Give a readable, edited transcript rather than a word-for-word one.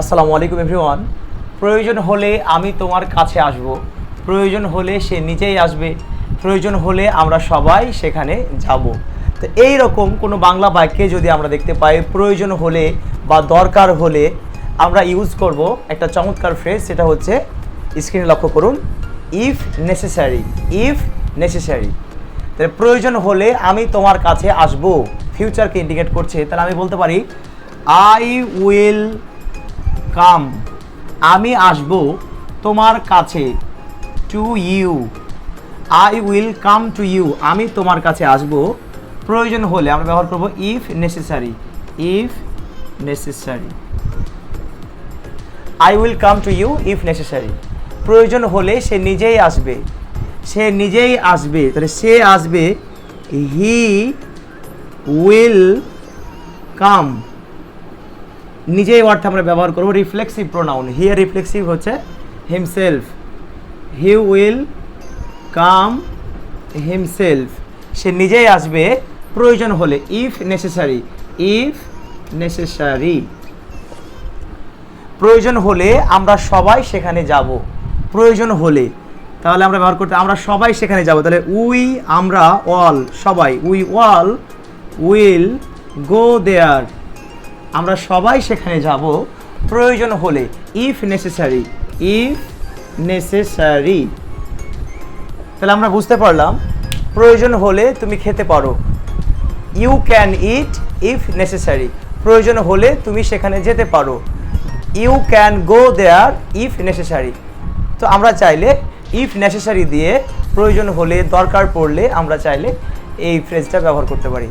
আসসালামু আলাইকুম এভরিওয়ান। প্রয়োজন হলে আমি তোমার কাছে আসব, প্রয়োজন হলে সে নিজেই আসবে, প্রয়োজন হলে আমরা সবাই সেখানে যাব। তো এই রকম কোনো বাংলা বাক্যে যদি আমরা দেখতে পাই প্রয়োজন হলে বা দরকার হলে আমরা ইউজ করব একটা চমৎকার ফ্রেজ, সেটা হচ্ছে স্ক্রিনে লক্ষ্য করুন, ইফ নেসেসারি। ইফ নেসেসারি, তাহলে প্রয়োজন হলে আমি তোমার কাছে আসব ফিউচারকে ইন্ডিকেট করছে। তাহলে আমি বলতে পারি আই উইল কাম, আমি আসব তোমার কাছে, to you. I will come to you, আমি তোমার কাছে আসব। প্রয়োজন হলে আমরা ব্যবহার করব if necessary. If necessary, I will come to you if necessary. প্রয়োজন হলে সে নিজেই আসবে, সে নিজেই আসবে, তাহলে সে আসবে, হি উইল কাম। নিজেই ওয়ার্ডটা আমরা ব্যবহার করবো রিফ্লেক্সিভ প্রোনাউন। হিয়ার রিফ্লেক্সিভ হচ্ছে himself. He will come himself, সে নিজেই আসবে প্রয়োজন হলে, ইফ নেসেসারি। ইফ নেসেসারি, প্রয়োজন হলে আমরা সবাই সেখানে যাব। প্রয়োজন হলে, তাহলে আমরা ব্যবহার করতে আমরা সবাই সেখানে যাব, তাহলে উই, আমরা, অল, সবাই, উই অল উইল গো দেয়ার, আমরা সবাই সেখানে যাব প্রয়োজন হলে, ইফ নেসেসারি। ইফ নেসেসারি, তাহলে আমরা বুঝতে পারলাম প্রয়োজন হলে তুমি খেতে পারো, you can eat if necessary. প্রয়োজন হলে তুমি সেখানে যেতে পারো, you can go there if necessary. তো আমরা চাইলে ইফ নেসেসারি দিয়ে প্রয়োজন হলে, দরকার পড়লে আমরা চাইলে এই ফ্রেজটা ব্যবহার করতে পারি।